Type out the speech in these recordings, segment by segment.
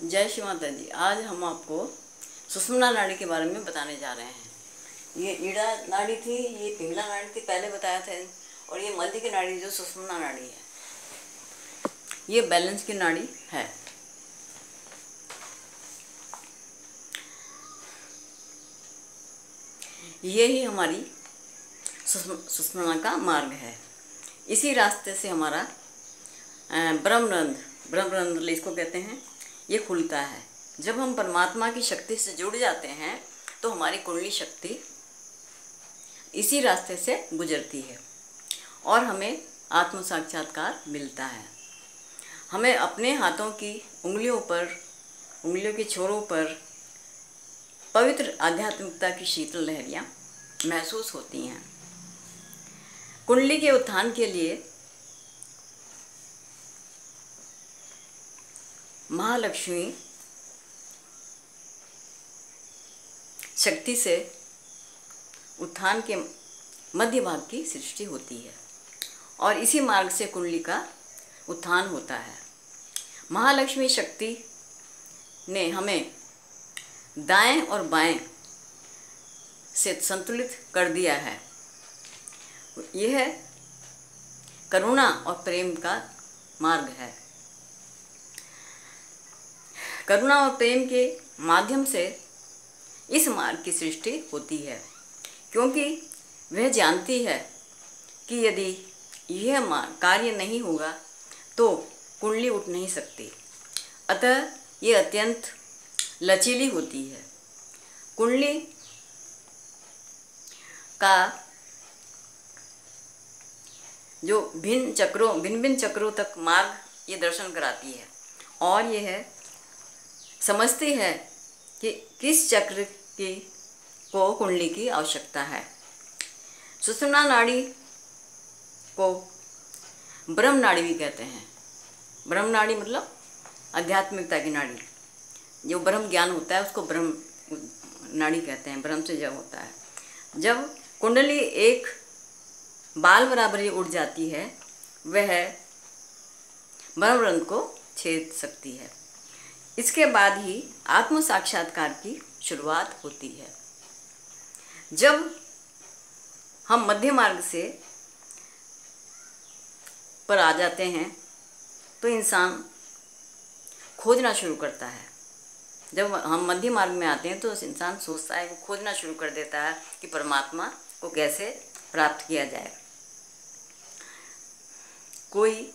जय श्री माता जी। आज हम आपको सुषुम्ना नाड़ी के बारे में बताने जा रहे हैं। ये ईड़ा नाड़ी थी, ये पिंगला नाड़ी थी, पहले बताया था। और ये मध्य की नाड़ी जो सुषुम्ना नाड़ी है, ये बैलेंस की नाड़ी है। ये ही हमारी सुषुम्ना का मार्ग है। इसी रास्ते से हमारा ब्रह्मरंध्र इसको कहते हैं, ये खुलता है। जब हम परमात्मा की शक्ति से जुड़ जाते हैं तो हमारी कुंडली शक्ति इसी रास्ते से गुजरती है और हमें आत्म साक्षात्कार मिलता है। हमें अपने हाथों की उंगलियों के छोरों पर पवित्र आध्यात्मिकता की शीतल लहरियाँ महसूस होती हैं। कुंडली के उत्थान के लिए महालक्ष्मी शक्ति से उत्थान के मध्य भाग की सृष्टि होती है और इसी मार्ग से कुंडली का उत्थान होता है। महालक्ष्मी शक्ति ने हमें दाएं और बाएं से संतुलित कर दिया है। यह करुणा और प्रेम का मार्ग है। करुणा और प्रेम के माध्यम से इस मार्ग की सृष्टि होती है, क्योंकि वह जानती है कि यदि यह कार्य नहीं होगा तो कुंडली उठ नहीं सकती। अतः ये अत्यंत लचीली होती है। कुंडली का जो भिन्न भिन्न चक्रों तक मार्ग ये दर्शन कराती है और यह समझती है कि किस चक्र को कुंडली की आवश्यकता है। सुषुम्ना नाड़ी को ब्रह्म नाड़ी भी कहते हैं। ब्रह्म नाड़ी मतलब आध्यात्मिकता की नाड़ी, जो ब्रह्म ज्ञान होता है उसको ब्रह्म नाड़ी कहते हैं। ब्रह्म से जब होता है, जब कुंडली एक बाल बराबर ही उड़ जाती है, वह ब्रह्मरंध्र को छेद सकती है। इसके बाद ही आत्म साक्षात्कार की शुरुआत होती है। जब हम मध्य मार्ग से पर आ जाते हैं तो इंसान खोजना शुरू करता है। जब हम मध्य मार्ग में आते हैं तो इंसान सोचता है, वो खोजना शुरू कर देता है कि परमात्मा को कैसे प्राप्त किया जाए। कोई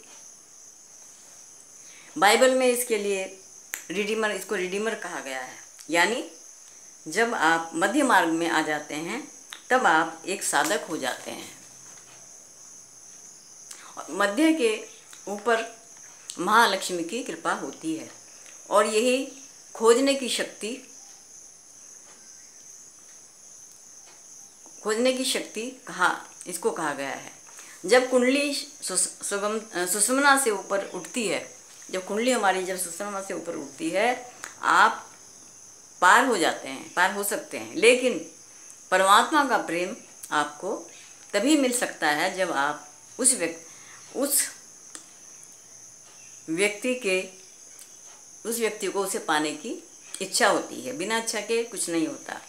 बाइबल में इसके लिए इसको रिडीमर कहा गया है। यानी जब आप मध्य मार्ग में आ जाते हैं तब आप एक साधक हो जाते हैं। और मध्य के ऊपर महालक्ष्मी की कृपा होती है और यही खोजने की शक्ति इसको कहा गया है। जब कुंडली सुषुम्ना से ऊपर उठती है, जब कुंडली हमारी जब सुषुम्ना से ऊपर उठती है, आप पार हो सकते हैं। लेकिन परमात्मा का प्रेम आपको तभी मिल सकता है जब आप उस व्यक्ति को उसे पाने की इच्छा होती है। बिना इच्छा के कुछ नहीं होता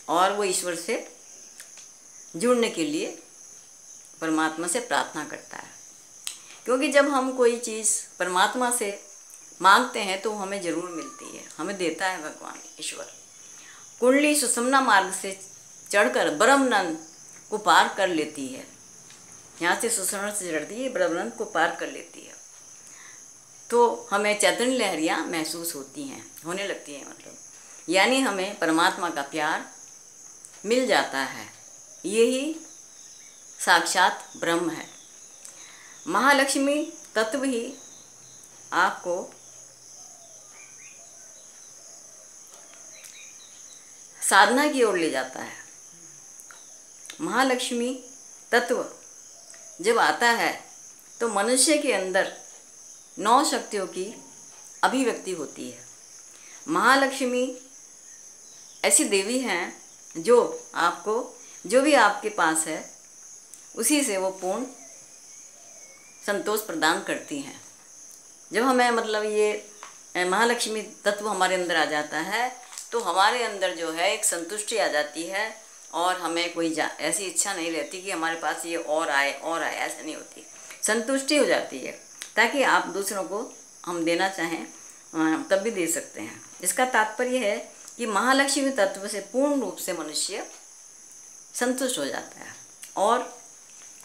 और वो ईश्वर से जुड़ने के लिए परमात्मा से प्रार्थना करता है। क्योंकि जब हम कोई चीज़ परमात्मा से मांगते हैं तो हमें ज़रूर मिलती है, हमें देता है भगवान ईश्वर। कुंडली सुषुम्ना मार्ग से चढ़कर ब्रह्मरंध्र को पार कर लेती है। यहाँ से सुषुम्ना से चढ़ती है, ब्रह्मरंध्र को पार कर लेती है तो हमें चैतन्य लहरियाँ महसूस होने लगती हैं। मतलब यानी हमें परमात्मा का प्यार मिल जाता है। यही साक्षात ब्रह्म है। महालक्ष्मी तत्व ही आपको साधना की ओर ले जाता है। महालक्ष्मी तत्व जब आता है तो मनुष्य के अंदर 9 शक्तियों की अभिव्यक्ति होती है। महालक्ष्मी ऐसी देवी हैं जो भी आपके पास है उसी से वो पूर्ण संतोष प्रदान करती हैं। जब हमें मतलब ये महालक्ष्मी तत्व हमारे अंदर आ जाता है तो हमारे अंदर जो है एक संतुष्टि आ जाती है और हमें कोई ऐसी इच्छा नहीं रहती कि हमारे पास ये और आए, ऐसा नहीं होती। संतुष्टि हो जाती है ताकि आप दूसरों को हम देना चाहें तब भी दे सकते हैं। इसका तात्पर्य है कि महालक्ष्मी तत्व से पूर्ण रूप से मनुष्य संतुष्ट हो जाता है और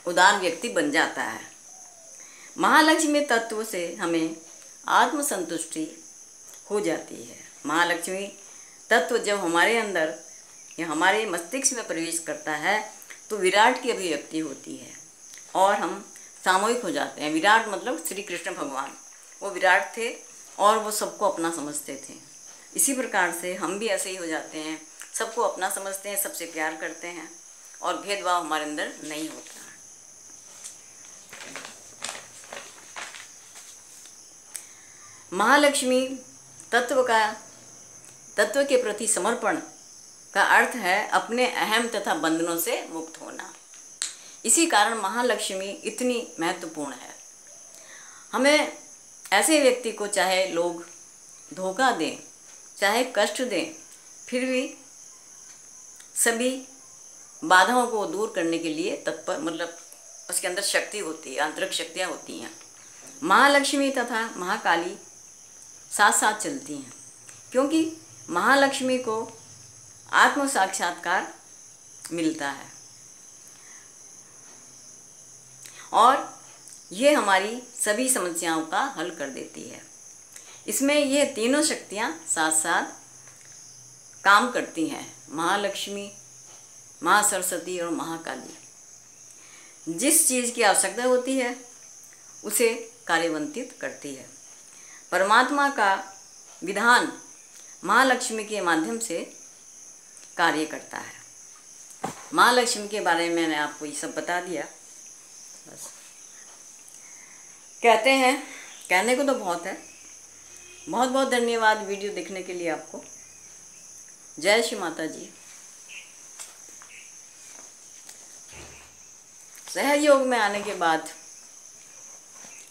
उदार व्यक्ति बन जाता है। महालक्ष्मी तत्व से हमें आत्मसंतुष्टि हो जाती है। महालक्ष्मी तत्व जब हमारे अंदर या हमारे मस्तिष्क में प्रवेश करता है तो विराट की अभिव्यक्ति होती है और हम सामूहिक हो जाते हैं। विराट मतलब श्री कृष्ण भगवान, वो विराट थे और वो सबको अपना समझते थे। इसी प्रकार से हम भी ऐसे ही हो जाते हैं, सबको अपना समझते हैं, सबसे प्यार करते हैं और भेदभाव हमारे अंदर नहीं होता। महालक्ष्मी तत्व के प्रति समर्पण का अर्थ है अपने अहम तथा बंधनों से मुक्त होना। इसी कारण महालक्ष्मी इतनी महत्वपूर्ण है। हमें ऐसे व्यक्ति को चाहे लोग धोखा दें, चाहे कष्ट दें, फिर भी सभी बाधाओं को दूर करने के लिए तत्पर, मतलब उसके अंदर शक्ति होती है, आंतरिक शक्तियाँ होती हैं। महालक्ष्मी तथा महाकाली साथ साथ चलती हैं क्योंकि महालक्ष्मी को आत्म साक्षात्कार मिलता है और ये हमारी सभी समस्याओं का हल कर देती है। इसमें ये तीनों शक्तियाँ साथ साथ काम करती हैं, महालक्ष्मी, महासरस्वती और महाकाली। जिस चीज़ की आवश्यकता होती है उसे कार्यान्वित करती है। परमात्मा का विधान महालक्ष्मी के माध्यम से कार्य करता है। महालक्ष्मी के बारे में मैंने आपको ये सब बता दिया। बस कहते हैं, कहने को तो बहुत है। बहुत बहुत धन्यवाद वीडियो देखने के लिए आपको। जय श्री माता जी। सहयोग में आने के बाद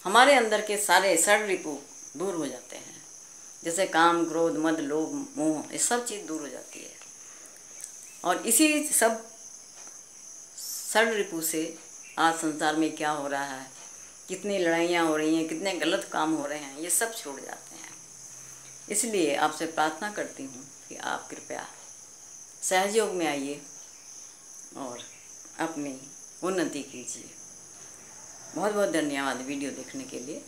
हमारे अंदर के सारे षड रिपु दूर हो जाते हैं, जैसे काम, क्रोध, मद, लोभ, मोह, ये सब चीज़ दूर हो जाती है। और इसी सब षड रिपु से आज संसार में क्या हो रहा है, कितनी लड़ाइयाँ हो रही हैं, कितने गलत काम हो रहे हैं, ये सब छोड़ जाते हैं। इसलिए आपसे प्रार्थना करती हूँ कि आप कृपया सहयोग में आइए और अपनी उन्नति कीजिए। बहुत बहुत धन्यवाद वीडियो देखने के लिए।